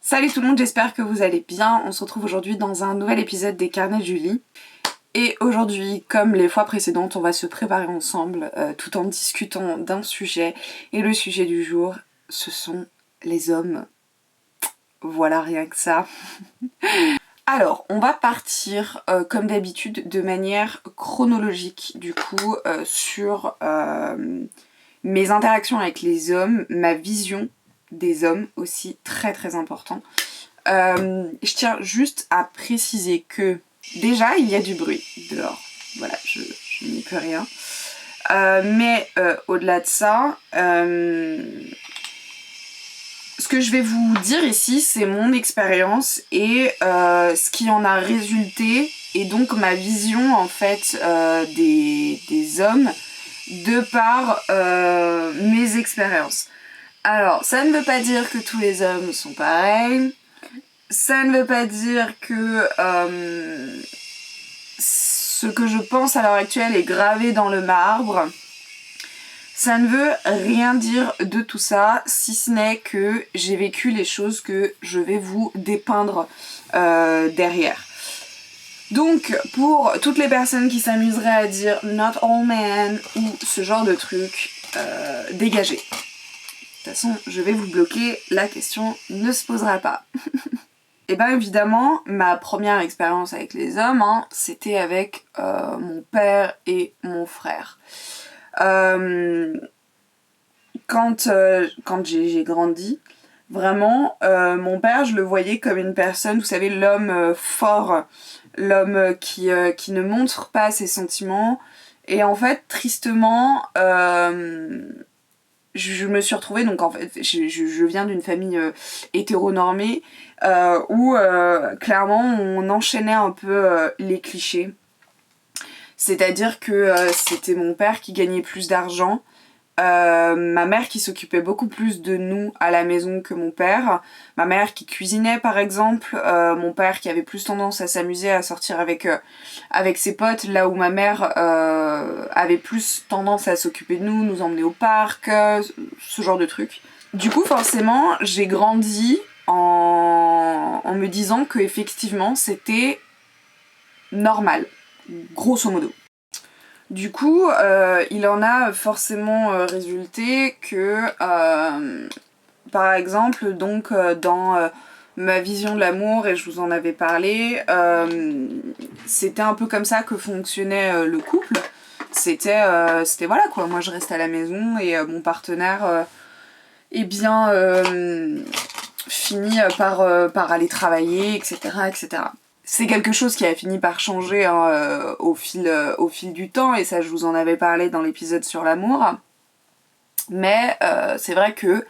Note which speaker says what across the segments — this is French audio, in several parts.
Speaker 1: Salut tout le monde, j'espère que vous allez bien. On se retrouve aujourd'hui dans un nouvel épisode des Carnets de Julie. Et aujourd'hui, comme les fois précédentes, on va se préparer ensemble tout en discutant d'un sujet. Et le sujet du jour, ce sont les hommes. Voilà, rien que ça. Alors, on va partir comme d'habitude de manière chronologique du coup sur mes interactions avec les hommes, ma vision des hommes aussi, très très important. Je tiens juste à préciser que déjà il y a du bruit dehors, voilà, je n'y peux rien. Mais au-delà de ça, ce que je vais vous dire ici, c'est mon expérience et ce qui en a résulté, et donc ma vision en fait des hommes de par mes expériences. Alors, ça ne veut pas dire que tous les hommes sont pareils, ça ne veut pas dire que ce que je pense à l'heure actuelle est gravé dans le marbre. Ça ne veut rien dire de tout ça, si ce n'est que j'ai vécu les choses que je vais vous dépeindre derrière. Donc, pour toutes les personnes qui s'amuseraient à dire « not all men » ou ce genre de truc, dégagez. De toute façon, je vais vous bloquer, la question ne se posera pas. Et bien évidemment, ma première expérience avec les hommes, c'était avec mon père et mon frère. Quand j'ai grandi, vraiment, mon père, je le voyais comme une personne, vous savez, l'homme fort, l'homme qui ne montre pas ses sentiments. Et en fait, tristement, je me suis retrouvée, donc en fait, je viens d'une famille hétéronormée, où clairement on enchaînait un peu les clichés. C'est-à-dire que c'était mon père qui gagnait plus d'argent, ma mère qui s'occupait beaucoup plus de nous à la maison que mon père, ma mère qui cuisinait par exemple, mon père qui avait plus tendance à s'amuser, à sortir avec ses potes, là où ma mère avait plus tendance à s'occuper de nous, nous emmener au parc, ce genre de trucs. Du coup forcément j'ai grandi en me disant que effectivement c'était normal, grosso modo. Du coup, il en a forcément résulté que, par exemple, donc dans ma vision de l'amour, et je vous en avais parlé, c'était un peu comme ça que fonctionnait le couple. C'était voilà quoi, moi je reste à la maison et mon partenaire, eh bien, finit par aller travailler, etc., etc. C'est quelque chose qui a fini par changer au fil du temps, et ça je vous en avais parlé dans l'épisode sur l'amour. Mais c'est vrai que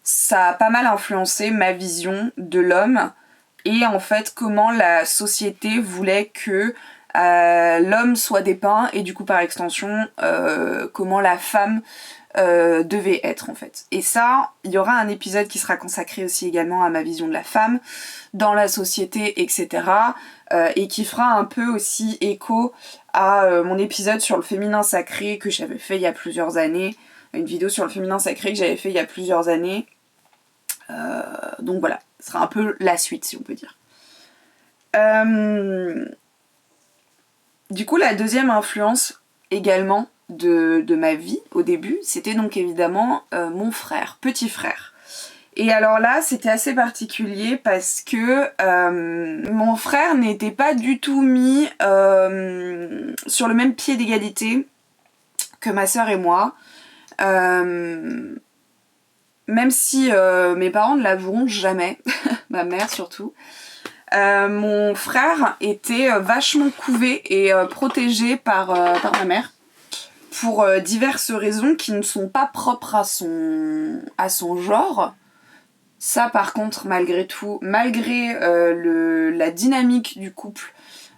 Speaker 1: ça a pas mal influencé ma vision de l'homme et en fait comment la société voulait que l'homme soit dépeint, et du coup par extension comment la femme devait être en fait. Et ça, il y aura un épisode qui sera consacré aussi également à ma vision de la femme dans la société, etc. Et qui fera un peu aussi écho à mon épisode sur le féminin sacré que j'avais fait il y a plusieurs années, une vidéo sur le féminin sacré que j'avais fait il y a plusieurs années. Donc voilà, ce sera un peu la suite si on peut dire. Du coup, la deuxième influence également de ma vie au début, c'était donc évidemment mon frère, petit frère. Et alors là, c'était assez particulier parce que mon frère n'était pas du tout mis sur le même pied d'égalité que ma sœur et moi. Même si mes parents ne l'avoueront jamais, ma mère surtout. Mon frère était vachement couvé et protégé par ma mère pour diverses raisons qui ne sont pas propres à son genre. Ça par contre, malgré tout, malgré la dynamique du couple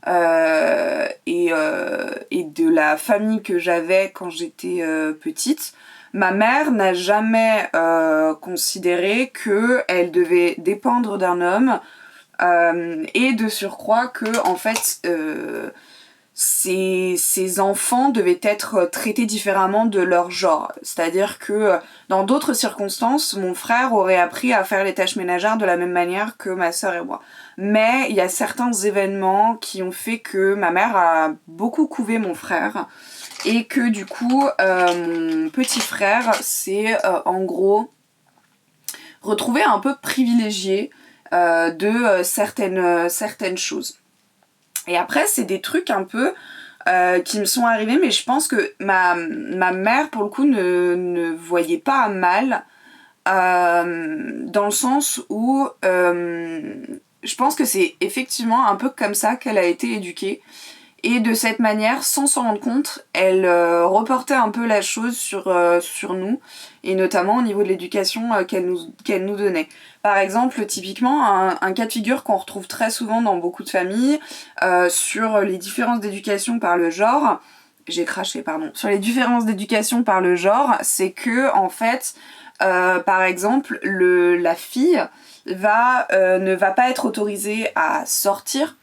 Speaker 1: et de la famille que j'avais quand j'étais petite, ma mère n'a jamais considéré qu'elle devait dépendre d'un homme, et de surcroît que en fait ces enfants devaient être traités différemment de leur genre. C'est-à-dire que dans d'autres circonstances, mon frère aurait appris à faire les tâches ménagères de la même manière que ma sœur et moi. Mais il y a certains événements qui ont fait que ma mère a beaucoup couvé mon frère et que du coup mon petit frère s'est en gros retrouvé un peu privilégié de certaines choses. Et après, c'est des trucs un peu qui me sont arrivés, mais je pense que ma mère, pour le coup, ne voyait pas mal, dans le sens où je pense que c'est effectivement un peu comme ça qu'elle a été éduquée. Et de cette manière, sans s'en rendre compte, elle reportait un peu la chose sur nous, et notamment au niveau de l'éducation qu'elle nous donnait. Par exemple, typiquement, un cas de figure qu'on retrouve très souvent dans beaucoup de familles, sur les différences d'éducation par le genre, sur les différences d'éducation par le genre, c'est que, en fait, par exemple, la fille ne va pas être autorisée à sortir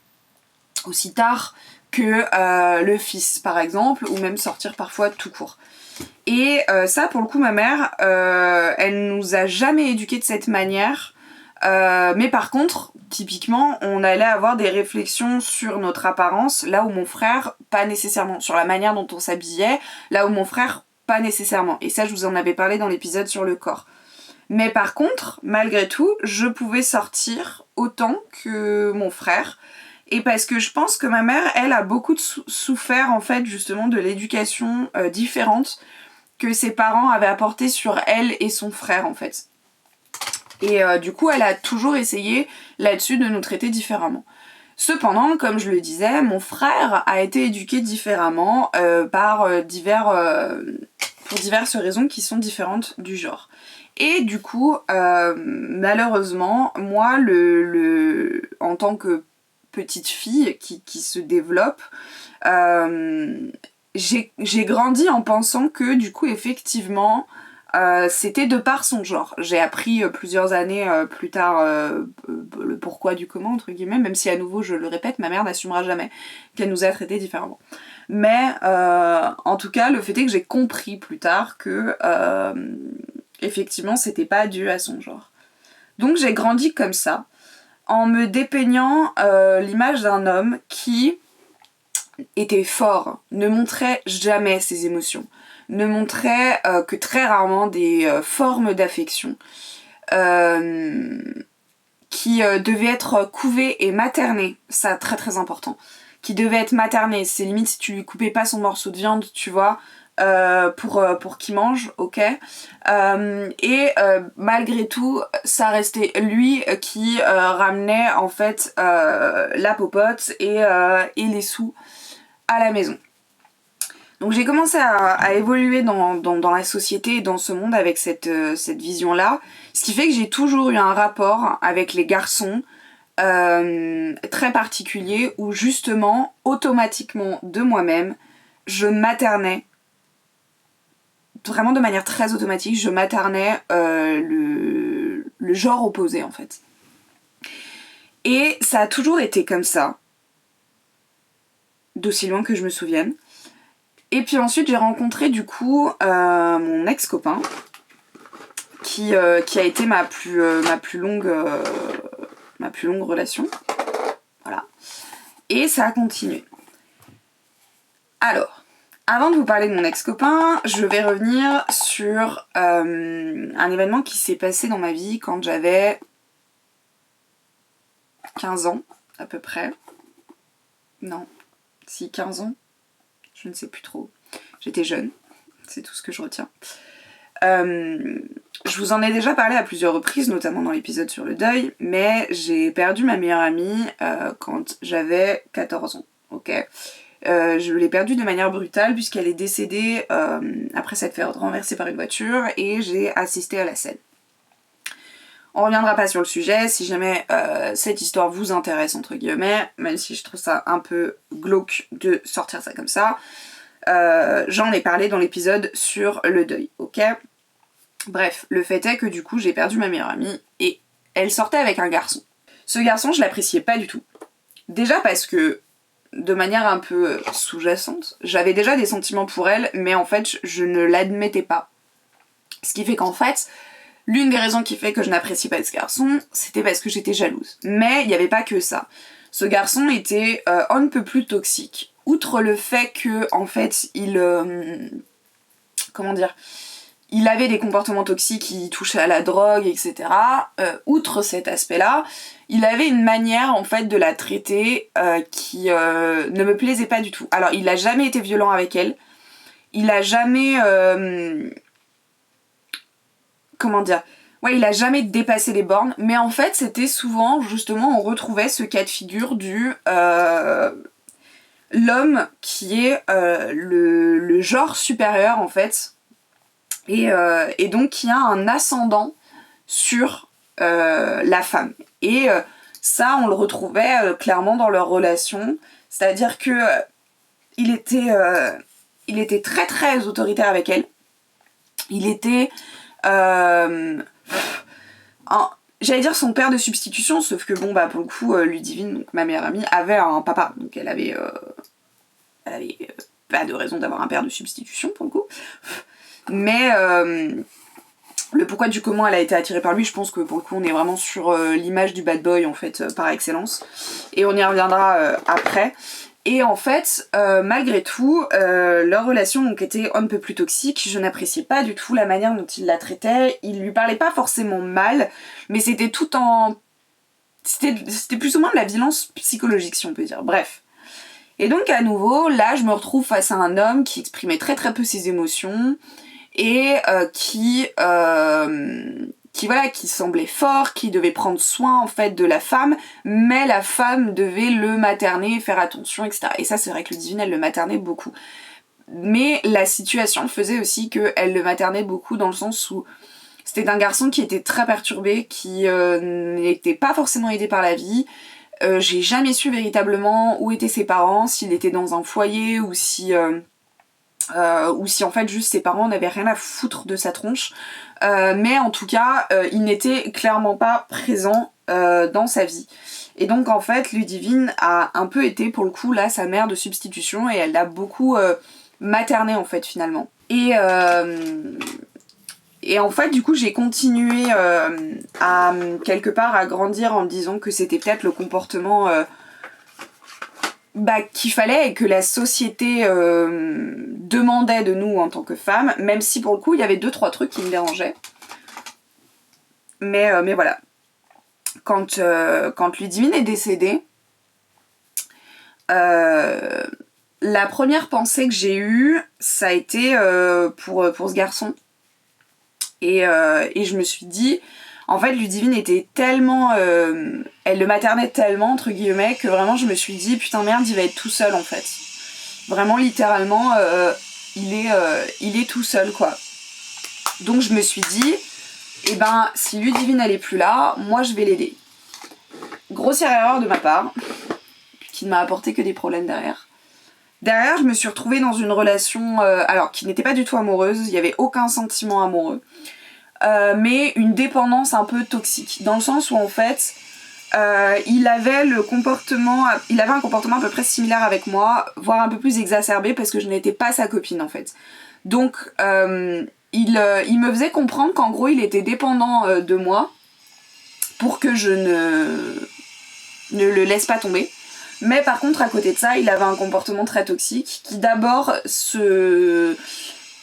Speaker 1: aussi tard que le fils, par exemple, ou même sortir parfois tout court. Et ça, pour le coup, ma mère, elle nous a jamais éduqués de cette manière, mais par contre, typiquement, on allait avoir des réflexions sur notre apparence, là où mon frère, pas nécessairement, sur la manière dont on s'habillait, là où mon frère, pas nécessairement. Et ça, je vous en avais parlé dans l'épisode sur le corps. Mais par contre, malgré tout, je pouvais sortir autant que mon frère. Et parce que je pense que ma mère, elle, a beaucoup souffert, en fait, justement, de l'éducation différente que ses parents avaient apportée sur elle et son frère, en fait. Et du coup, elle a toujours essayé, là-dessus, de nous traiter différemment. Cependant, comme je le disais, mon frère a été éduqué différemment pour diverses raisons qui sont différentes du genre. Et du coup, malheureusement, moi, en tant que petite fille qui se développe, j'ai grandi en pensant que du coup effectivement c'était de par son genre. J'ai appris plusieurs années plus tard le pourquoi du comment entre guillemets, même si à nouveau je le répète, ma mère n'assumera jamais qu'elle nous a traités différemment. Mais en tout cas le fait est que j'ai compris plus tard que effectivement c'était pas dû à son genre. Donc j'ai grandi comme ça, en me dépeignant l'image d'un homme qui était fort, ne montrait jamais ses émotions, ne montrait que très rarement des formes d'affection, qui devait être couvé et materné, ça très très important, qui devait être materné, c'est limite si tu lui coupais pas son morceau de viande, tu vois, pour qu'il mange, ok. Malgré tout, ça restait lui qui ramenait en fait la popote et les sous à la maison. Donc j'ai commencé à évoluer dans la société et dans ce monde avec cette vision-là, ce qui fait que j'ai toujours eu un rapport avec les garçons très particulier où justement, automatiquement de moi-même, je maternais vraiment de manière très automatique, je maternais le genre opposé en fait. Et ça a toujours été comme ça, d'aussi loin que je me souvienne. Et puis ensuite j'ai rencontré du coup mon ex-copain qui a été ma plus longue relation. Voilà. Et ça a continué. Alors, avant de vous parler de mon ex-copain, je vais revenir sur un événement qui s'est passé dans ma vie quand j'avais 15 ans, à peu près. Non, si 15 ans, je ne sais plus trop. J'étais jeune, c'est tout ce que je retiens. Je vous en ai déjà parlé à plusieurs reprises, notamment dans l'épisode sur le deuil, mais j'ai perdu ma meilleure amie quand j'avais 14 ans, ok. Je l'ai perdue de manière brutale puisqu'elle est décédée après s'être fait renverser par une voiture et j'ai assisté à la scène. On reviendra pas sur le sujet, si jamais cette histoire vous intéresse entre guillemets, même si je trouve ça un peu glauque de sortir ça comme ça. J'en ai parlé dans l'épisode sur le deuil, ok. Bref, le fait est que du coup j'ai perdu ma meilleure amie et elle sortait avec un garçon. Ce garçon, je l'appréciais pas du tout. Déjà parce que de manière un peu sous-jacente, j'avais déjà des sentiments pour elle, mais en fait je ne l'admettais pas. Ce qui fait qu'en fait, l'une des raisons qui fait que je n'apprécie pas ce garçon, c'était parce que j'étais jalouse. Mais il n'y avait pas que ça. Ce garçon était on ne peut plus toxique. Outre le fait que, en fait, il avait des comportements toxiques, il touchait à la drogue, etc. Outre cet aspect-là, il avait une manière, en fait, de la traiter qui ne me plaisait pas du tout. Alors, il n'a jamais été violent avec elle. Il a jamais... il a jamais dépassé les bornes, mais en fait c'était souvent, justement, on retrouvait ce cas de figure du l'homme qui est le genre supérieur en fait, et donc qui a un ascendant sur la femme. Et ça on le retrouvait clairement dans leur relation, c'est-à-dire que il était très très autoritaire avec elle, il était... j'allais dire son père de substitution, sauf que bon bah pour le coup Ludivine, donc ma meilleure amie, avait un papa, donc elle avait pas de raison d'avoir un père de substitution pour le coup, mais le pourquoi du comment elle a été attirée par lui, je pense que pour le coup on est vraiment sur l'image du bad boy en fait par excellence, et on y reviendra après. Et en fait, malgré tout, leur relation donc était on ne peut plus toxique. Je n'appréciais pas du tout la manière dont il la traitait. Il lui parlait pas forcément mal, mais c'était tout en... C'était plus ou moins de la violence psychologique, si on peut dire. Bref. Et donc, à nouveau, là, je me retrouve face à un homme qui exprimait très très peu ses émotions et qui semblait fort, qui devait prendre soin en fait de la femme, mais la femme devait le materner, faire attention, etc. Et ça c'est vrai que Ludivine elle le maternait beaucoup. Mais la situation faisait aussi qu'elle le maternait beaucoup dans le sens où c'était un garçon qui était très perturbé, qui n'était pas forcément aidé par la vie. J'ai jamais su véritablement où étaient ses parents, s'il était dans un foyer ou si en fait juste ses parents n'avaient rien à foutre de sa tronche. Mais en tout cas, il n'était clairement pas présent dans sa vie. Et donc en fait, Ludivine a un peu été pour le coup là sa mère de substitution et elle l'a beaucoup maternée en fait finalement. Et en fait du coup j'ai continué à quelque part à grandir en me disant que c'était peut-être le comportement qu'il fallait et que la société demandait de nous en tant que femmes, même si pour le coup il y avait 2-3 trucs qui me dérangeaient. Mais voilà. Quand Ludivine est décédée, la première pensée que j'ai eue, ça a été pour ce garçon. Et je me suis dit... En fait, Ludivine était tellement... elle le maternait tellement, entre guillemets, que vraiment je me suis dit, putain merde, il va être tout seul en fait. Vraiment, littéralement, il est tout seul, quoi. Donc je me suis dit, si Ludivine elle est plus là, moi je vais l'aider. Grossière erreur de ma part, qui ne m'a apporté que des problèmes derrière. Derrière, je me suis retrouvée dans une relation, qui n'était pas du tout amoureuse, il n'y avait aucun sentiment amoureux. Mais une dépendance un peu toxique, dans le sens où en fait il avait un comportement à peu près similaire avec moi, voire un peu plus exacerbé parce que je n'étais pas sa copine en fait. Donc il me faisait comprendre qu'en gros il était dépendant de moi pour que je ne le laisse pas tomber. Mais par contre à côté de ça il avait un comportement très toxique qui d'abord se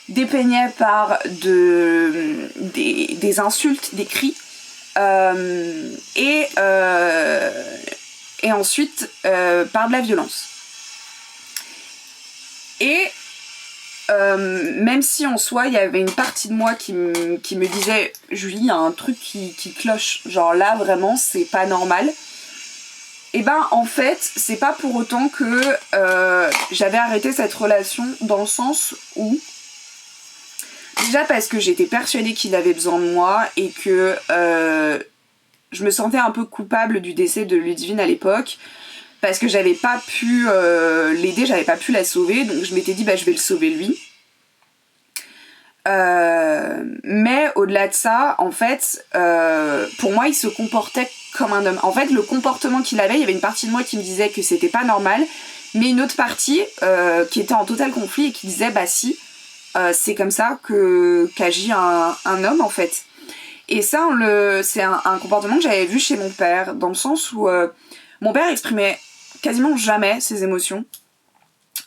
Speaker 1: dépeignait par des insultes, des cris, et ensuite par de la violence. Et même si en soi il y avait une partie de moi qui me disait Julie, il y a un truc qui cloche, genre là vraiment c'est pas normal. Et en fait c'est pas pour autant que j'avais arrêté cette relation, dans le sens où déjà parce que j'étais persuadée qu'il avait besoin de moi et que je me sentais un peu coupable du décès de Ludivine à l'époque, parce que j'avais pas pu l'aider, j'avais pas pu la sauver, donc je m'étais dit je vais le sauver lui. Mais au-delà de ça, en fait, pour moi il se comportait comme un homme. En fait le comportement qu'il avait, il y avait une partie de moi qui me disait que c'était pas normal, mais une autre partie qui était en total conflit et qui disait bah si, c'est comme ça qu'agit un homme en fait. Et ça, c'est un comportement que j'avais vu chez mon père, dans le sens où mon père exprimait quasiment jamais ses émotions,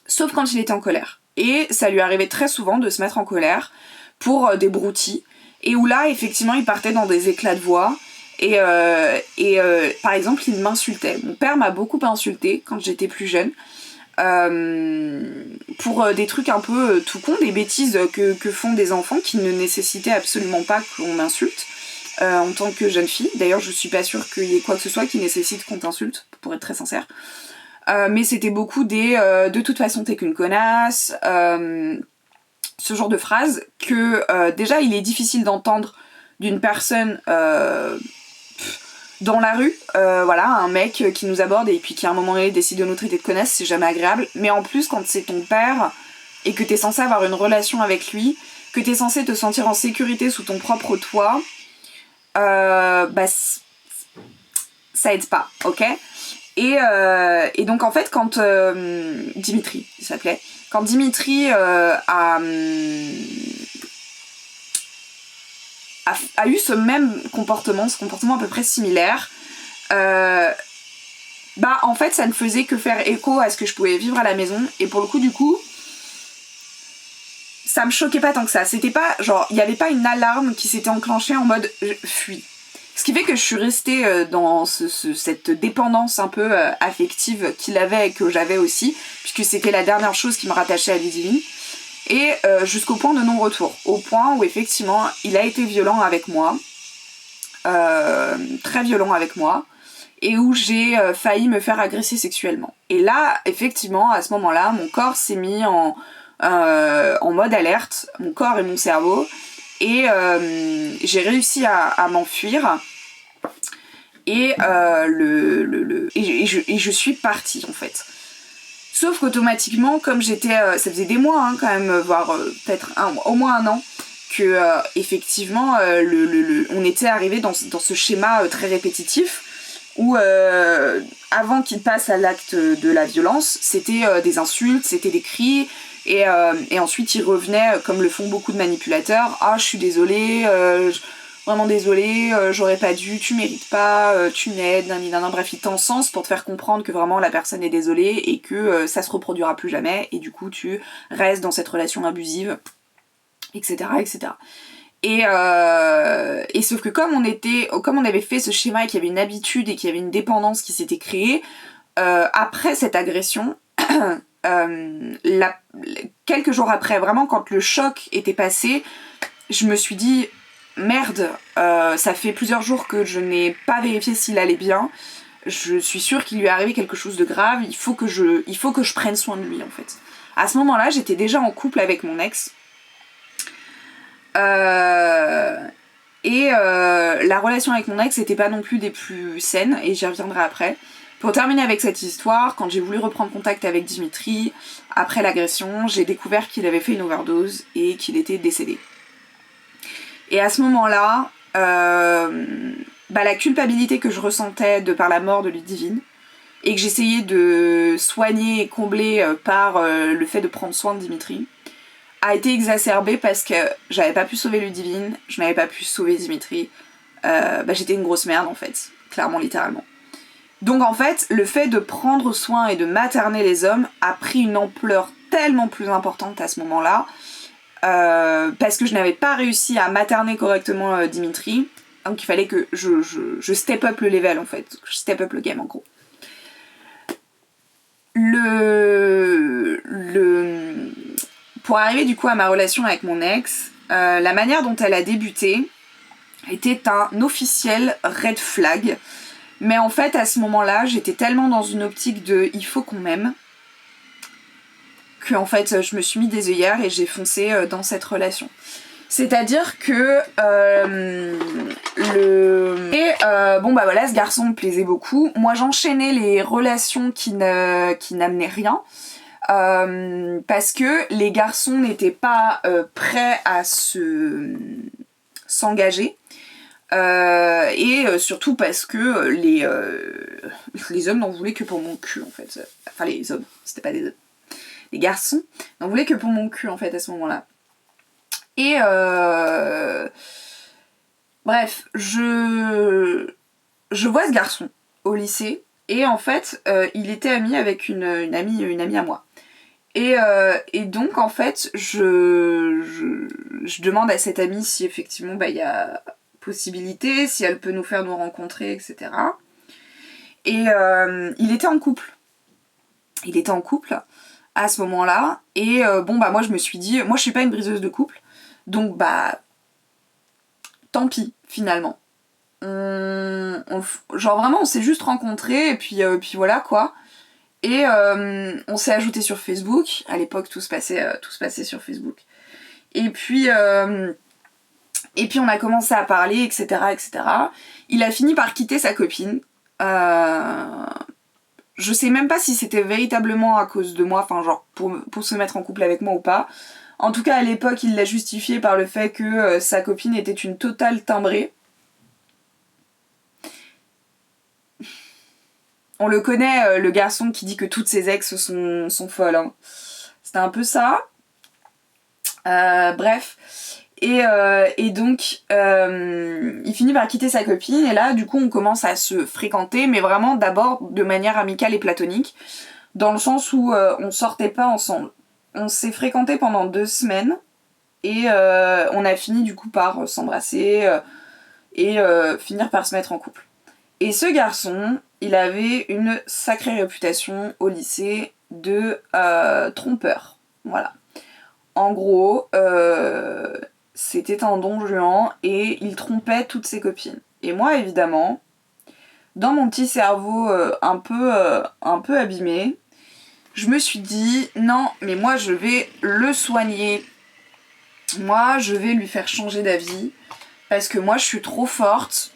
Speaker 1: sauf quand il était en colère. Et ça lui arrivait très souvent de se mettre en colère pour des broutilles, et où là, effectivement, il partait dans des éclats de voix, et par exemple, il m'insultait. Mon père m'a beaucoup insulté quand j'étais plus jeune, pour des trucs un peu tout cons, des bêtises que font des enfants qui ne nécessitaient absolument pas qu'on m'insulte en tant que jeune fille. D'ailleurs, je suis pas sûre qu'il y ait quoi que ce soit qui nécessite qu'on t'insulte, pour être très sincère. Mais c'était beaucoup des de toute façon t'es qu'une connasse, ce genre de phrases que déjà il est difficile d'entendre d'une personne dans la rue, voilà, un mec qui nous aborde et puis qui à un moment donné décide de nous traiter de connasse, c'est jamais agréable. Mais en plus, quand c'est ton père et que t'es censé avoir une relation avec lui, que t'es censé te sentir en sécurité sous ton propre toit, bah ça aide pas, ok. Et donc en fait, quand Dimitri, il s'appelait, quand Dimitri a eu ce même comportement, ce comportement à peu près similaire, bah en fait ça ne faisait que faire écho à ce que je pouvais vivre à la maison, et pour le coup du coup ça me choquait pas tant que ça. C'était pas genre, il y avait pas une alarme qui s'était enclenchée en mode fuis. Ce qui fait que je suis restée dans cette dépendance un peu affective qu'il avait et que j'avais aussi, puisque c'était la dernière chose qui me rattachait à Ludivine. Et jusqu'au point de non-retour, au point où effectivement il a été violent avec moi, très violent avec moi, et où j'ai failli me faire agresser sexuellement. Et là, effectivement, à ce moment-là, mon corps s'est mis en mode alerte, mon corps et mon cerveau, et j'ai réussi à m'enfuir, et, je suis partie en fait. Sauf qu'automatiquement, comme j'étais, ça faisait des mois quand même, voire peut-être au moins un an, que effectivement on était arrivé dans ce schéma très répétitif où avant qu'il passe à l'acte de la violence, c'était des insultes, c'était des cris, et ensuite il revenait comme le font beaucoup de manipulateurs. Ah, je suis désolée, vraiment désolée, j'aurais pas dû, tu mérites pas, tu m'aides, bref, il t'encense pour te faire comprendre que vraiment la personne est désolée et que ça se reproduira plus jamais, et du coup tu restes dans cette relation abusive, etc. etc. Et sauf que comme on avait fait ce schéma et qu'il y avait une habitude et qu'il y avait une dépendance qui s'était créée, après cette agression, quelques jours après, vraiment quand le choc était passé, je me suis dit merde, ça fait plusieurs jours que je n'ai pas vérifié s'il allait bien, je suis sûre qu'il lui est arrivé quelque chose de grave, il faut que je prenne soin de lui en fait. À ce moment-là, j'étais déjà en couple avec mon ex, la relation avec mon ex n'était pas non plus des plus saines, et j'y reviendrai après. Pour terminer avec cette histoire, quand j'ai voulu reprendre contact avec Dimitri après l'agression, j'ai découvert qu'il avait fait une overdose et qu'il était décédé. Et à ce moment-là, la culpabilité que je ressentais de par la mort de Ludivine, et que j'essayais de soigner et combler par le fait de prendre soin de Dimitri, a été exacerbée parce que j'avais pas pu sauver Ludivine, je n'avais pas pu sauver Dimitri, j'étais une grosse merde en fait, clairement, littéralement. Donc en fait, le fait de prendre soin et de materner les hommes a pris une ampleur tellement plus importante à ce moment-là, parce que je n'avais pas réussi à materner correctement Dimitri, donc il fallait que je step up le level en fait, je step up le game en gros. Pour arriver du coup à ma relation avec mon ex, la manière dont elle a débuté était un officiel red flag. Mais en fait, à ce moment-là, j'étais tellement dans une optique de « il faut qu'on m'aime » que en fait, je me suis mis des œillères et j'ai foncé dans cette relation. C'est-à-dire que ce garçon me plaisait beaucoup. Moi, j'enchaînais les relations qui n'amenaient rien. Parce que les garçons n'étaient pas prêts à s'engager. Et surtout parce que les hommes n'en voulaient que pour mon cul en fait. Enfin les hommes, c'était pas des hommes. Les garçons n'en voulaient que pour mon cul en fait à ce moment-là. Et bref, je vois ce garçon au lycée et en fait il était ami avec une amie à moi. Et donc en fait je demande à cette amie si effectivement il y a possibilité, si elle peut nous faire nous rencontrer, etc. Et il était en couple. Il était en couple à ce moment-là. Et moi je me suis dit, moi je suis pas une briseuse de couple, donc tant pis finalement. Genre vraiment on s'est juste rencontrés et puis voilà quoi. Et on s'est ajouté sur Facebook. À l'époque tout se passait sur Facebook. Et puis on a commencé à parler, etc., etc. Il a fini par quitter sa copine. Je sais même pas si c'était véritablement à cause de moi, enfin genre pour se mettre en couple avec moi ou pas. En tout cas à l'époque il l'a justifié par le fait que sa copine était une totale timbrée. On le connaît, le garçon qui dit que toutes ses ex sont folles. Hein. C'était un peu ça. Bref. Et donc, il finit par quitter sa copine, et là, du coup, on commence à se fréquenter, mais vraiment d'abord de manière amicale et platonique, dans le sens où on sortait pas ensemble. On s'est fréquentés pendant 2 semaines, et on a fini du coup par s'embrasser et finir par se mettre en couple. Et ce garçon, il avait une sacrée réputation au lycée de trompeur. Voilà. En gros, c'était un don juan et il trompait toutes ses copines. Et moi, évidemment, dans mon petit cerveau un peu abîmé, je me suis dit, non, mais moi je vais le soigner. Moi, je vais lui faire changer d'avis. Parce que moi, je suis trop forte.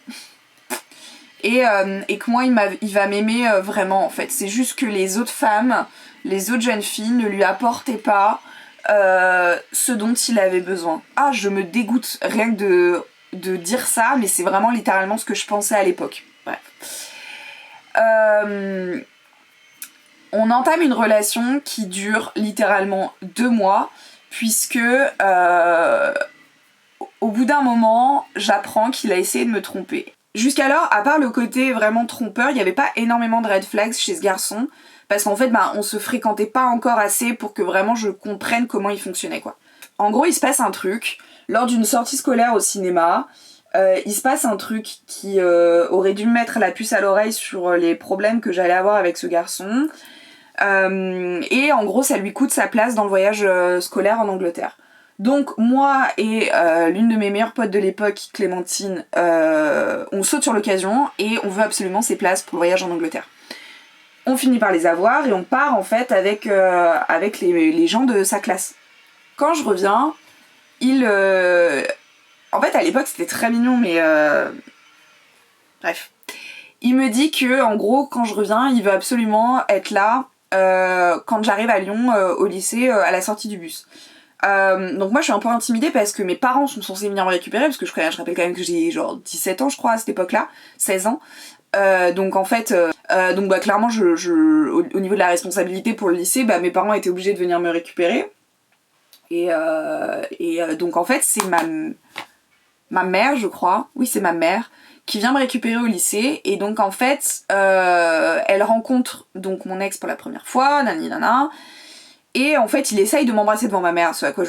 Speaker 1: Et que moi, il va m'aimer vraiment, en fait. C'est juste que les autres femmes, les autres jeunes filles ne lui apportaient pas ce dont il avait besoin. Ah, je me dégoûte rien que de dire ça, mais c'est vraiment littéralement ce que je pensais à l'époque. Bref. On entame une relation qui dure littéralement 2 mois, puisque au bout d'un moment, j'apprends qu'il a essayé de me tromper. Jusqu'alors, à part le côté vraiment trompeur, il n'y avait pas énormément de red flags chez ce garçon, parce qu'en fait, on se fréquentait pas encore assez pour que vraiment je comprenne comment il fonctionnait, quoi. En gros, il se passe un truc, lors d'une sortie scolaire au cinéma, il se passe un truc qui aurait dû me mettre la puce à l'oreille sur les problèmes que j'allais avoir avec ce garçon, et en gros, ça lui coûte sa place dans le voyage scolaire en Angleterre. Donc moi et l'une de mes meilleures potes de l'époque, Clémentine, on saute sur l'occasion et on veut absolument ses places pour le voyage en Angleterre. On finit par les avoir et on part en fait avec les gens de sa classe. Quand je reviens, en fait à l'époque c'était très mignon mais bref. Il me dit que en gros quand je reviens il veut absolument être là quand j'arrive à Lyon au lycée à la sortie du bus. Donc moi je suis un peu intimidée parce que mes parents sont censés venir me récupérer parce que je rappelle quand même que j'ai genre 17 ans je crois à cette époque-là, 16 ans. Donc en fait, clairement au niveau de la responsabilité pour le lycée, mes parents étaient obligés de venir me récupérer. Et donc en fait c'est ma mère je crois, oui c'est ma mère, qui vient me récupérer au lycée. Et donc en fait elle rencontre donc mon ex pour la première fois, nani nana. Et en fait, il essaye de m'embrasser devant ma mère, ce à quoi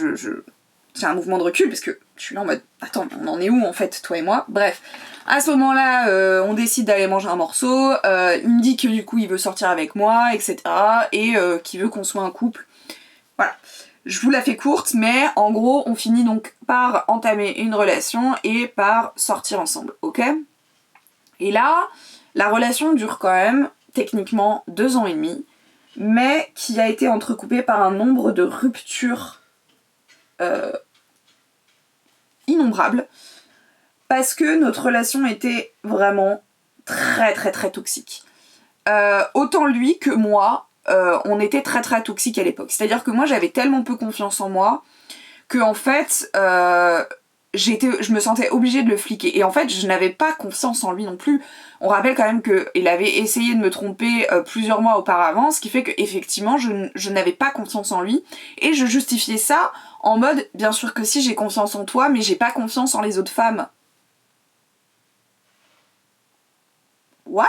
Speaker 1: c'est un mouvement de recul, parce que je suis là en mode, attends, on en est où en fait, toi et moi? Bref, à ce moment-là, on décide d'aller manger un morceau, il me dit que du coup il veut sortir avec moi, etc. Et qu'il veut qu'on soit un couple. Voilà. Je vous la fais courte, mais en gros, on finit donc par entamer une relation et par sortir ensemble, ok? Et là, la relation dure quand même, techniquement, 2 ans et demi, mais qui a été entrecoupé par un nombre de ruptures innombrables, parce que notre relation était vraiment très très très toxique. Autant lui que moi, on était très très toxique à l'époque. C'est-à-dire que moi j'avais tellement peu confiance en moi que en fait je me sentais obligée de le fliquer. Et en fait, je n'avais pas confiance en lui non plus. On rappelle quand même qu'il avait essayé de me tromper plusieurs mois auparavant, ce qui fait qu'effectivement, je n'avais pas confiance en lui. Et je justifiais ça en mode, bien sûr que si, j'ai confiance en toi, mais j'ai pas confiance en les autres femmes. What?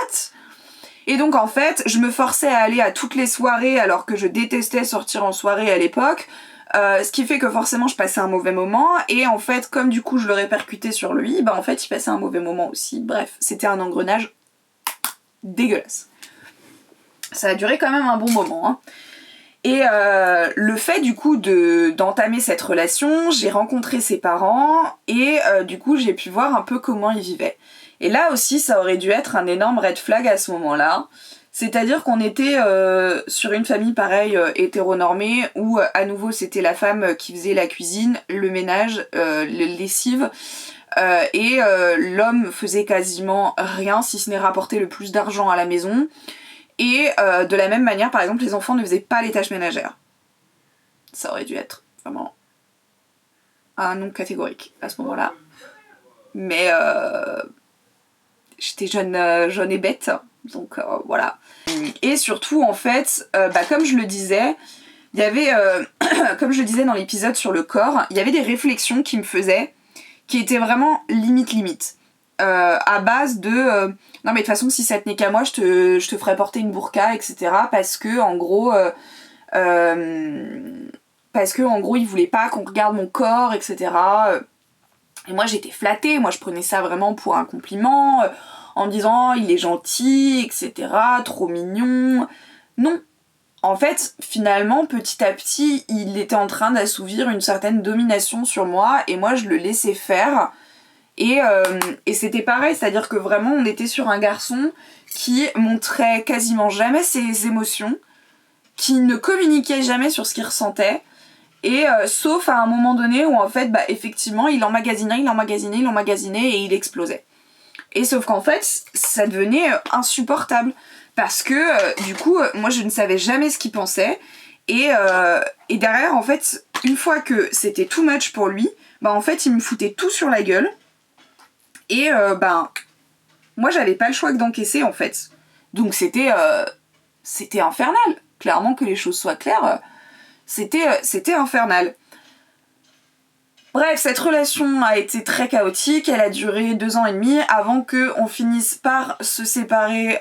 Speaker 1: Et donc en fait, je me forçais à aller à toutes les soirées alors que je détestais sortir en soirée à l'époque. Ce qui fait que forcément je passais un mauvais moment, et en fait comme du coup je le répercutais sur lui, bah en fait il passait un mauvais moment aussi. Bref, c'était un engrenage dégueulasse. Ça a duré quand même un bon moment, hein. Et le fait du coup d'entamer cette relation, j'ai rencontré ses parents, et du coup j'ai pu voir un peu comment ils vivaient. Et là aussi ça aurait dû être un énorme red flag à ce moment-là. C'est-à-dire qu'on était sur une famille pareille hétéronormée où à nouveau c'était la femme qui faisait la cuisine, le ménage, les lessive, et l'homme faisait quasiment rien si ce n'est rapporter le plus d'argent à la maison. Et de la même manière, par exemple, les enfants ne faisaient pas les tâches ménagères. Ça aurait dû être vraiment un non catégorique à ce moment-là. Mais j'étais jeune et bête. Donc voilà. Et surtout en fait, comme je le disais, il y avait, comme je le disais dans l'épisode sur le corps, il y avait des réflexions qui me faisaient, qui étaient vraiment limite. À base de non mais de toute façon si ça tenait qu'à moi je te ferais porter une burqa, etc. Parce que en gros il voulait pas qu'on regarde mon corps, etc. Et moi j'étais flattée, moi je prenais ça vraiment pour un compliment, en me disant il est gentil, etc., trop mignon. Non. En fait, finalement, petit à petit, il était en train d'assouvir une certaine domination sur moi, et moi je le laissais faire. Et c'était pareil, c'est-à-dire que vraiment on était sur un garçon qui montrait quasiment jamais ses émotions, qui ne communiquait jamais sur ce qu'il ressentait, et sauf à un moment donné où en fait effectivement il emmagasinait et il explosait. Et sauf qu'en fait, ça devenait insupportable. Parce que, du coup, moi je ne savais jamais ce qu'il pensait. Et derrière, en fait, une fois que c'était too much pour lui, en fait, il me foutait tout sur la gueule. Et moi j'avais pas le choix que d'encaisser, en fait. Donc c'était infernal. Clairement, que les choses soient claires, c'était infernal. Bref, cette relation a été très chaotique, elle a duré 2 ans et demi avant qu'on finisse par se séparer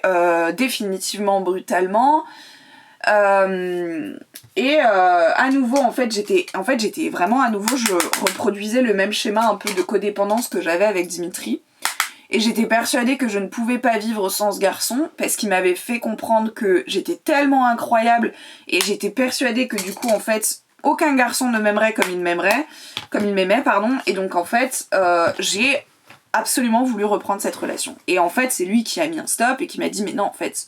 Speaker 1: définitivement, brutalement. À nouveau, j'étais vraiment à nouveau, je reproduisais le même schéma un peu de codépendance que j'avais avec Dimitri. Et j'étais persuadée que je ne pouvais pas vivre sans ce garçon, parce qu'il m'avait fait comprendre que j'étais tellement incroyable, et j'étais persuadée que du coup, en fait, aucun garçon ne m'aimerait comme il m'aimait, et donc en fait, j'ai absolument voulu reprendre cette relation. Et en fait, c'est lui qui a mis un stop et qui m'a dit, mais non, en fait,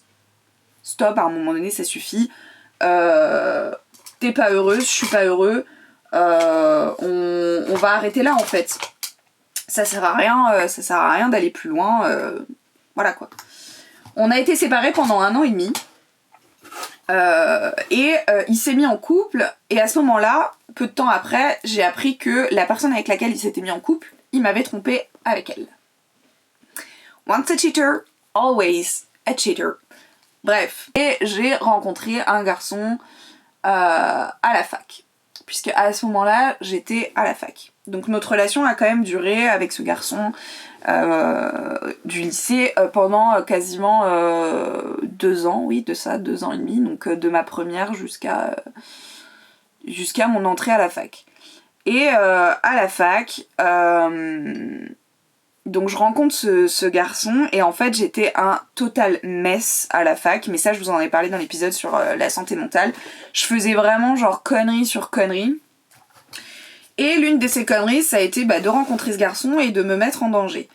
Speaker 1: stop, à un moment donné, ça suffit, t'es pas heureuse, je suis pas heureux, on va arrêter là, en fait. Ça sert à rien d'aller plus loin, voilà quoi. On a été séparés pendant 1 an et demi. Il s'est mis en couple, et à ce moment-là, peu de temps après, j'ai appris que la personne avec laquelle il s'était mis en couple, il m'avait trompé avec elle. Once a cheater, always a cheater. Bref, et j'ai rencontré un garçon à la fac, puisque à ce moment-là, j'étais à la fac. Donc notre relation a quand même duré avec ce garçon du lycée pendant quasiment 2 ans, oui, de ça, 2 ans et demi, donc de ma première jusqu'à mon entrée à la fac. Et à la fac, donc je rencontre ce garçon, et en fait j'étais un total mess à la fac, mais ça je vous en ai parlé dans l'épisode sur la santé mentale. Je faisais vraiment genre connerie sur connerie. Et l'une de ces conneries, ça a été de rencontrer ce garçon et de me mettre en danger.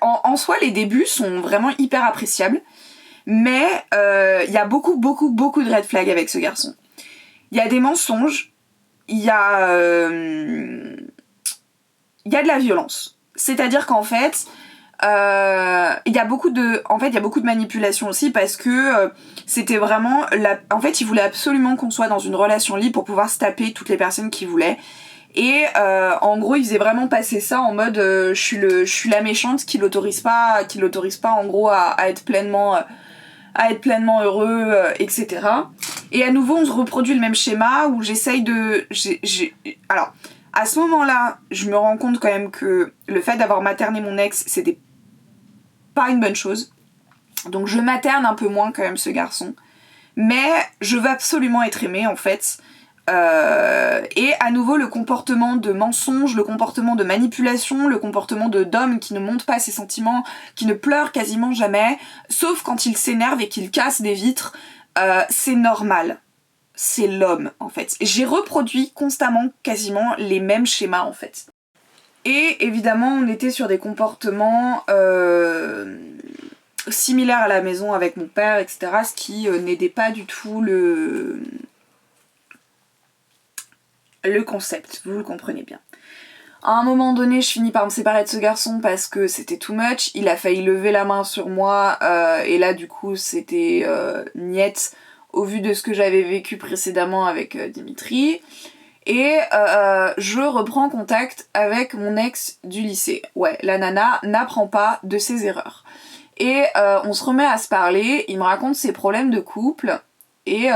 Speaker 1: En soi, les débuts sont vraiment hyper appréciables, mais il y a beaucoup de red flags avec ce garçon. Il y a des mensonges, il y a de la violence. C'est-à-dire qu'en fait, il y a beaucoup de manipulation aussi, parce que c'était vraiment... En fait, il voulait absolument qu'on soit dans une relation libre pour pouvoir se taper toutes les personnes qu'il voulait. En gros il faisait vraiment passer ça en mode je suis la méchante qui l'autorise pas en gros à être pleinement heureux, etc. Et à nouveau on se reproduit le même schéma où j'essaye de... Alors à ce moment-là je me rends compte quand même que le fait d'avoir materné mon ex c'était pas une bonne chose. Donc je materne un peu moins quand même ce garçon. Mais je veux absolument être aimée en fait. Et à nouveau le comportement de mensonge, le comportement de manipulation, le comportement d'homme qui ne montre pas ses sentiments, qui ne pleure quasiment jamais, sauf quand il s'énerve et qu'il casse des vitres, c'est normal. C'est l'homme en fait. J'ai reproduit constamment quasiment les mêmes schémas en fait. Et évidemment on était sur des comportements similaires à la maison avec mon père, etc. Ce qui n'aidait pas du tout le concept, vous le comprenez bien. À un moment donné, je finis par me séparer de ce garçon parce que c'était too much. Il a failli lever la main sur moi et là du coup c'était niette au vu de ce que j'avais vécu précédemment avec Dimitri. Et je reprends contact avec mon ex du lycée. Ouais, la nana n'apprend pas de ses erreurs. Et on se remet à se parler, il me raconte ses problèmes de couple et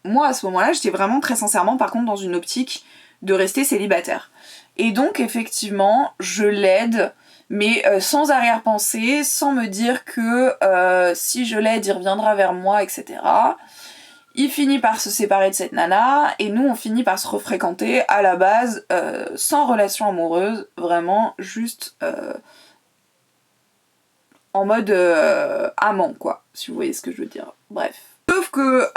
Speaker 1: moi à ce moment-là j'étais vraiment très sincèrement par contre dans une optique de rester célibataire. Et donc effectivement je l'aide mais sans arrière-pensée, sans me dire que si je l'aide il reviendra vers moi, etc. Il finit par se séparer de cette nana et nous on finit par se refréquenter à la base sans relation amoureuse, vraiment juste en mode amant quoi, si vous voyez ce que je veux dire. Bref. Sauf que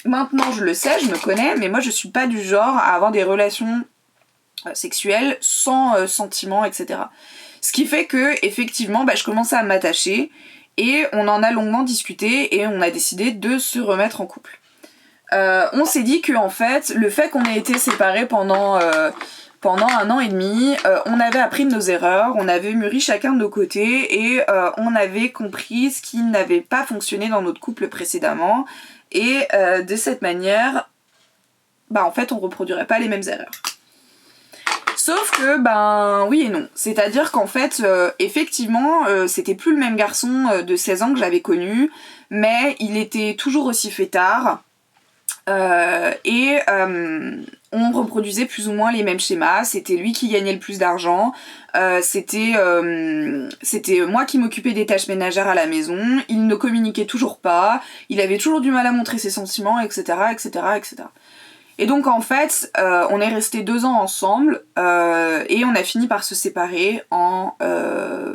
Speaker 1: maintenant je le sais, je me connais, mais moi je suis pas du genre à avoir des relations sexuelles sans sentiments, etc. Ce qui fait que effectivement je commençais à m'attacher et on en a longuement discuté et on a décidé de se remettre en couple. On s'est dit que en fait, le fait qu'on ait été séparés pendant 1 an et demi, on avait appris de nos erreurs, on avait mûri chacun de nos côtés et on avait compris ce qui n'avait pas fonctionné dans notre couple précédemment et de cette manière, en fait on reproduirait pas les mêmes erreurs. Sauf que oui et non, c'est-à-dire qu'en fait effectivement c'était plus le même garçon de 16 ans que j'avais connu, mais il était toujours aussi fêtard. On reproduisait plus ou moins les mêmes schémas, c'était lui qui gagnait le plus d'argent, c'était moi qui m'occupais des tâches ménagères à la maison, il ne communiquait toujours pas, il avait toujours du mal à montrer ses sentiments, etc. etc. etc. Et donc en fait, on est restés 2 ans ensemble et on a fini par se séparer en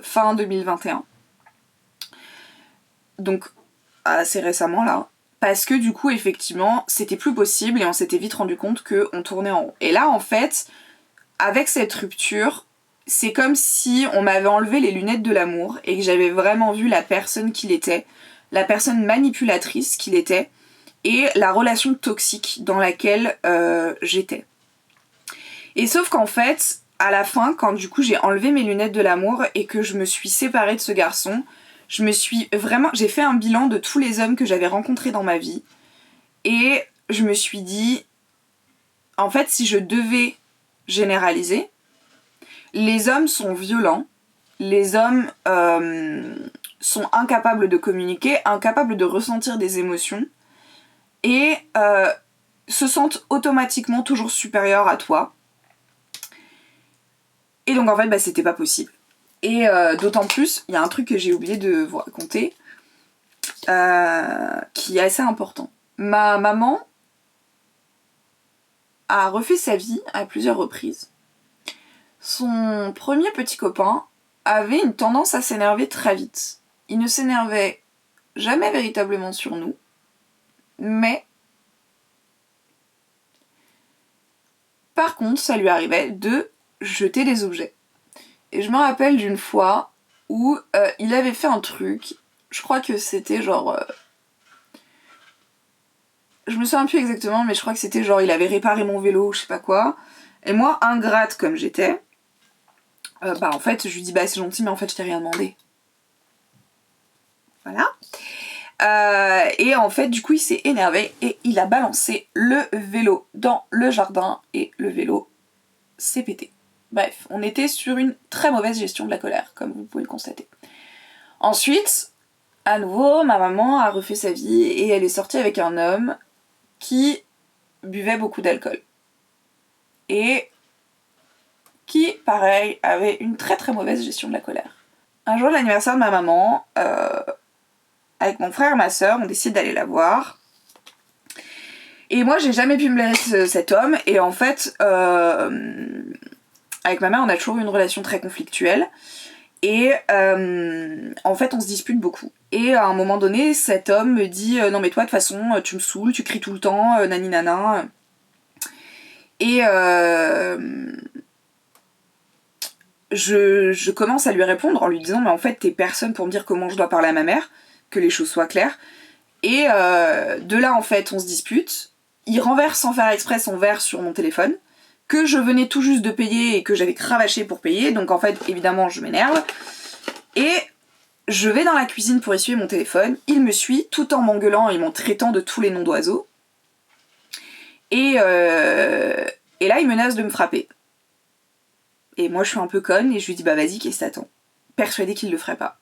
Speaker 1: fin 2021. Donc assez récemment là. Parce que du coup effectivement c'était plus possible et on s'était vite rendu compte qu'on tournait en rond. Et là en fait, avec cette rupture, c'est comme si on m'avait enlevé les lunettes de l'amour et que j'avais vraiment vu la personne qu'il était, la personne manipulatrice qu'il était et la relation toxique dans laquelle j'étais. Et sauf qu'en fait, à la fin, quand du coup j'ai enlevé mes lunettes de l'amour et que je me suis séparée de ce garçon, j'ai fait un bilan de tous les hommes que j'avais rencontrés dans ma vie et je me suis dit, en fait si je devais généraliser, les hommes sont violents, les hommes sont incapables de communiquer, incapables de ressentir des émotions et se sentent automatiquement toujours supérieurs à toi. Et donc en fait c'était pas possible. Et d'autant plus, il y a un truc que j'ai oublié de vous raconter, qui est assez important. Ma maman a refait sa vie à plusieurs reprises. Son premier petit copain avait une tendance à s'énerver très vite. Il ne s'énervait jamais véritablement sur nous, mais par contre, ça lui arrivait de jeter des objets. Et je me rappelle d'une fois où il avait fait un truc, je crois que c'était genre... je me souviens plus exactement, mais je crois que c'était genre il avait réparé mon vélo ou je sais pas quoi. Et moi, ingrate comme j'étais, en fait je lui dis c'est gentil mais en fait je t'ai rien demandé. Voilà. Et en fait, du coup, il s'est énervé et il a balancé le vélo dans le jardin et le vélo s'est pété. Bref, on était sur une très mauvaise gestion de la colère, comme vous pouvez le constater. Ensuite, à nouveau, ma maman a refait sa vie et elle est sortie avec un homme qui buvait beaucoup d'alcool. Et qui, pareil, avait une très très mauvaise gestion de la colère. Un jour, l'anniversaire de ma maman, avec mon frère et ma soeur, on décide d'aller la voir. Et moi, j'ai jamais pu me blairer cet homme. Et en fait, avec ma mère, on a toujours eu une relation très conflictuelle. Et en fait, on se dispute beaucoup. Et à un moment donné, cet homme me dit non mais toi, de toute façon, tu me saoules, tu cries tout le temps, nani nana. Et je commence à lui répondre en lui disant mais en fait, t'es personne pour me dire comment je dois parler à ma mère, que les choses soient claires. Et de là, en fait, on se dispute. Il renverse sans faire exprès son verre sur mon téléphone, que je venais tout juste de payer et que j'avais cravaché pour payer. Donc en fait, évidemment, je m'énerve. Et je vais dans la cuisine pour essuyer mon téléphone. Il me suit tout en m'engueulant et m'en traitant de tous les noms d'oiseaux. Et là, il menace de me frapper. Et moi, je suis un peu conne et je lui dis bah vas-y, qu'est-ce que t'attends ? Persuadée qu'il le ferait pas.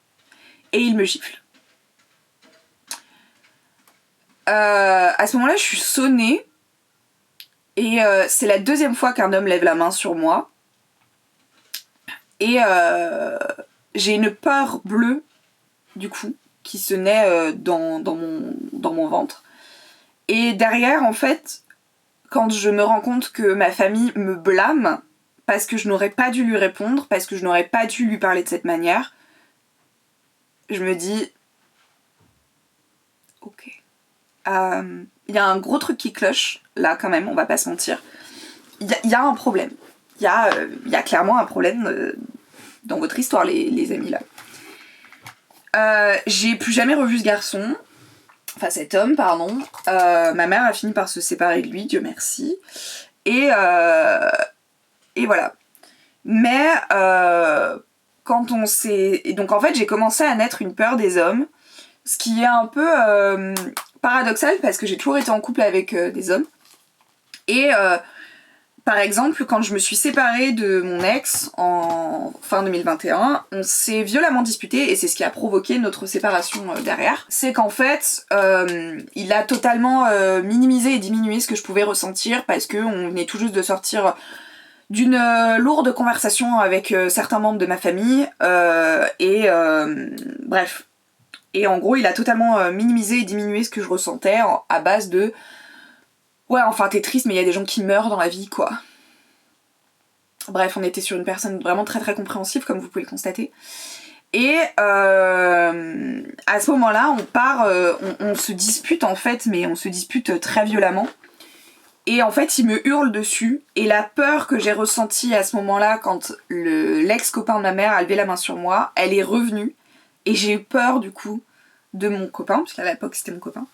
Speaker 1: Et il me gifle. À ce moment-là, je suis sonnée. Et c'est la deuxième fois qu'un homme lève la main sur moi. Et j'ai une peur bleue, du coup, qui se naît dans mon ventre. Et derrière, en fait, quand je me rends compte que ma famille me blâme, parce que je n'aurais pas dû lui répondre, parce que je n'aurais pas dû lui parler de cette manière, je me dis... Ok. Il y a un gros truc qui cloche, là, quand même, on va pas se mentir. Il y a un problème. Il y a clairement un problème dans votre histoire, les amis, là. J'ai plus jamais revu ce garçon. Enfin, cet homme, pardon. Ma mère a fini par se séparer de lui, Dieu merci. Et voilà. Mais quand on s'est... Et donc, en fait, j'ai commencé à naître une peur des hommes. Ce qui est un peu paradoxal, parce que j'ai toujours été en couple avec des hommes. Et... par exemple, quand je me suis séparée de mon ex en fin 2021, on s'est violemment disputé et c'est ce qui a provoqué notre séparation derrière. C'est qu'en fait, il a totalement minimisé et diminué ce que je pouvais ressentir parce qu'on venait tout juste de sortir d'une lourde conversation avec certains membres de ma famille bref. Et en gros, il a totalement minimisé et diminué ce que je ressentais à base de... Ouais, enfin, t'es triste, mais il y a des gens qui meurent dans la vie, quoi. Bref, on était sur une personne vraiment très très compréhensive, comme vous pouvez le constater. Et à ce moment-là, on se dispute en fait, mais on se dispute très violemment. Et en fait, il me hurle dessus. Et la peur que j'ai ressentie à ce moment-là, quand l'ex-copain de ma mère a levé la main sur moi, elle est revenue. Et j'ai eu peur, du coup, de mon copain, parce qu'à l'époque, c'était mon copain.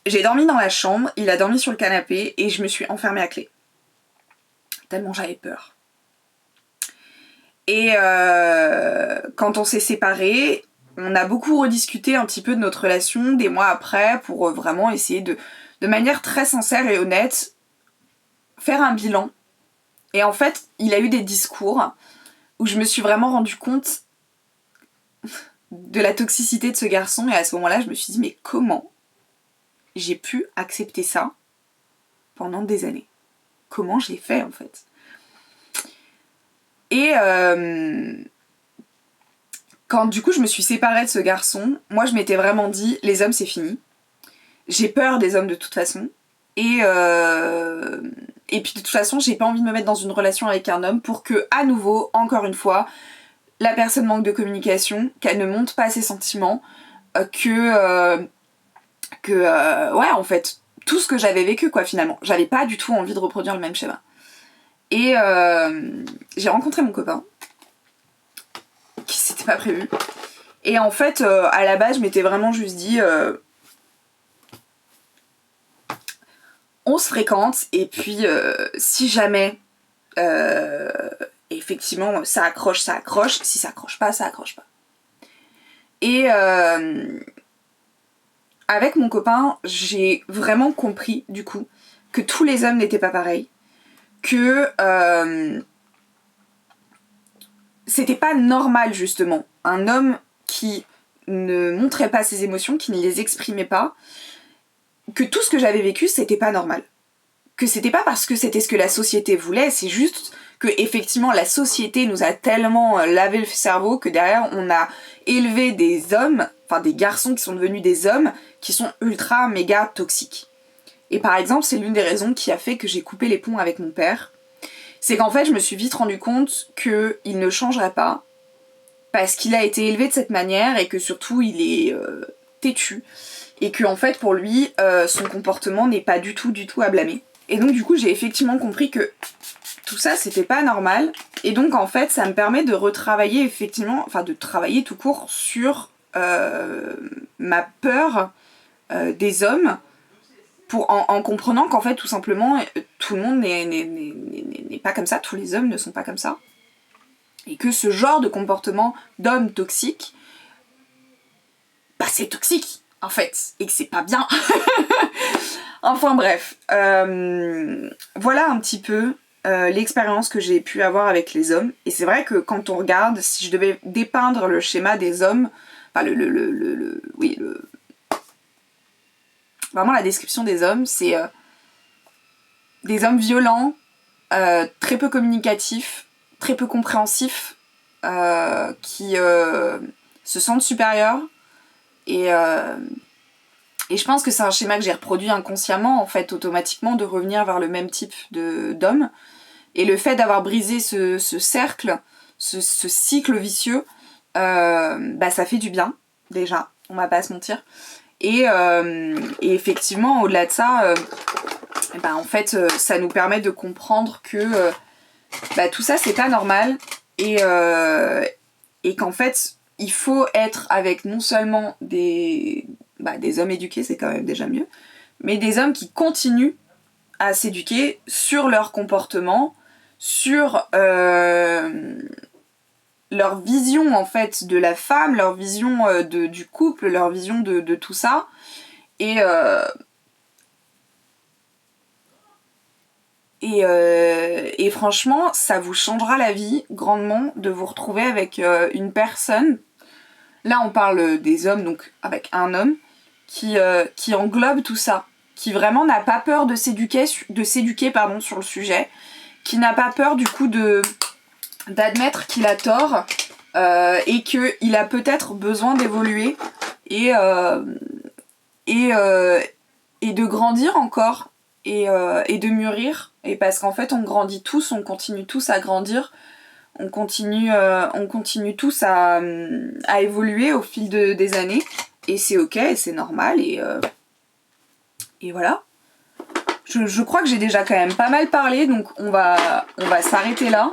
Speaker 1: J'ai dormi dans la chambre, il a dormi sur le canapé, et je me suis enfermée à clé. Tellement j'avais peur. Et quand on s'est séparés, on a beaucoup rediscuté un petit peu de notre relation des mois après pour vraiment essayer de manière très sincère et honnête, faire un bilan. Et en fait, il a eu des discours où je me suis vraiment rendu compte de la toxicité de ce garçon. Et à ce moment-là, je me suis dit, mais comment j'ai pu accepter ça pendant des années ? Comment je l'ai fait, en fait ? Et quand du coup je me suis séparée de ce garçon, moi je m'étais vraiment dit, les hommes c'est fini. J'ai peur des hommes de toute façon. Et puis de toute façon, j'ai pas envie de me mettre dans une relation avec un homme pour que, à nouveau, encore une fois, la personne manque de communication, qu'elle ne montre pas ses sentiments, ouais, en fait, tout ce que j'avais vécu, quoi, finalement. J'avais pas du tout envie de reproduire le même schéma. Et j'ai rencontré mon copain, qui s'était pas prévu. Et en fait, à la base, je m'étais vraiment juste dit... on se fréquente, et puis si jamais, effectivement, ça accroche, si ça accroche pas, ça accroche pas. Et avec mon copain, j'ai vraiment compris du coup que tous les hommes n'étaient pas pareils, que c'était pas normal justement. Un homme qui ne montrait pas ses émotions, qui ne les exprimait pas, que tout ce que j'avais vécu c'était pas normal. Que c'était pas parce que c'était ce que la société voulait, c'est juste que effectivement la société nous a tellement lavé le cerveau que derrière on a élevé des hommes, enfin des garçons qui sont devenus des hommes qui sont ultra méga toxiques. Et par exemple, c'est l'une des raisons qui a fait que j'ai coupé les ponts avec mon père. C'est qu'en fait, je me suis vite rendu compte qu'il ne changerait pas parce qu'il a été élevé de cette manière et que surtout il est têtu. Et que en fait, pour lui, son comportement n'est pas du tout à blâmer. Et donc du coup, j'ai effectivement compris que tout ça, c'était pas normal. Et donc en fait, ça me permet de retravailler effectivement, enfin de travailler tout court sur ma peur des hommes, en comprenant qu'en fait, tout simplement, tout le monde n'est pas comme ça, tous les hommes ne sont pas comme ça. Et que ce genre de comportement d'homme toxique, bah c'est toxique, en fait, et que c'est pas bien. Enfin bref, voilà un petit peu l'expérience que j'ai pu avoir avec les hommes. Et c'est vrai que quand on regarde, si je devais dépeindre le schéma des hommes, enfin vraiment la description des hommes, c'est des hommes violents, très peu communicatifs, très peu compréhensifs, qui se sentent supérieurs. Et je pense que c'est un schéma que j'ai reproduit inconsciemment, en fait, automatiquement, de revenir vers le même type d'homme. Et le fait d'avoir brisé ce cercle, ce cycle vicieux, bah ça fait du bien, déjà, on va pas se mentir. Et effectivement, au-delà de ça, bah en fait, ça nous permet de comprendre que bah, tout ça, c'est pas normal. Et qu'en fait, il faut être avec non seulement des hommes éduqués, c'est quand même déjà mieux, mais des hommes qui continuent à s'éduquer sur leur comportement, sur leur vision en fait de la femme, leur vision du couple, leur vision de tout ça. Et franchement, ça vous changera la vie grandement de vous retrouver avec une personne. Là, on parle des hommes, donc avec un homme qui englobe tout ça, qui vraiment n'a pas peur de s'éduquer sur le sujet, qui n'a pas peur du coup d'admettre qu'il a tort et qu'il a peut-être besoin d'évoluer et de grandir encore et de mûrir. Et parce qu'en fait, on grandit tous, on continue tous à grandir, on continue tous à évoluer au fil des années. Et c'est ok, et c'est normal, et voilà. Je crois que j'ai déjà quand même pas mal parlé, donc on va s'arrêter là.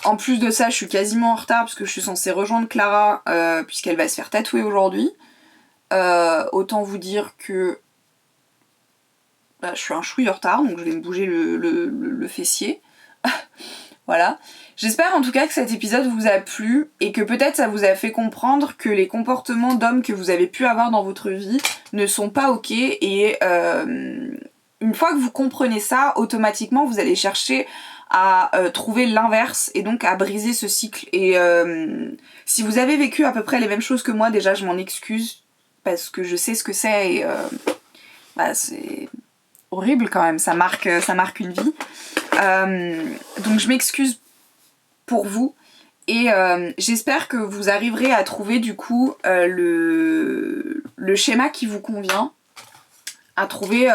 Speaker 1: En plus de ça, je suis quasiment en retard parce que je suis censée rejoindre Clara puisqu'elle va se faire tatouer aujourd'hui. Autant vous dire que je suis un chouille en retard, donc je vais me bouger le fessier. Voilà. J'espère en tout cas que cet épisode vous a plu et que peut-être ça vous a fait comprendre que les comportements d'hommes que vous avez pu avoir dans votre vie ne sont pas ok, et une fois que vous comprenez ça, automatiquement vous allez chercher à trouver l'inverse et donc à briser ce cycle. Et si vous avez vécu à peu près les mêmes choses que moi, déjà je m'en excuse parce que je sais ce que c'est et c'est horrible quand même, ça marque une vie. Donc je m'excuse pour vous et j'espère que vous arriverez à trouver du coup le schéma qui vous convient, à trouver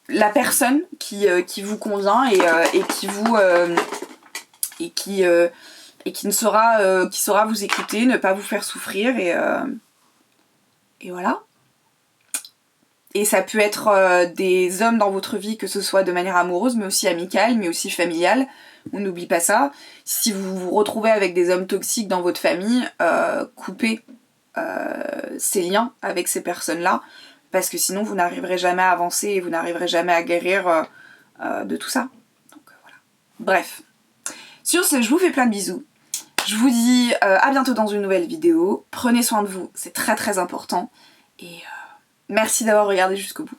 Speaker 1: la personne qui vous convient et qui vous et qui saura vous écouter, ne pas vous faire souffrir et voilà. Et ça peut être des hommes dans votre vie, que ce soit de manière amoureuse, mais aussi amicale, mais aussi familiale. On n'oublie pas ça. Si vous vous retrouvez avec des hommes toxiques dans votre famille, coupez ces liens avec ces personnes-là, parce que sinon vous n'arriverez jamais à avancer et vous n'arriverez jamais à guérir de tout ça. Donc voilà. Bref. Sur ce, je vous fais plein de bisous. Je vous dis à bientôt dans une nouvelle vidéo. Prenez soin de vous, c'est très très important. Et merci d'avoir regardé jusqu'au bout.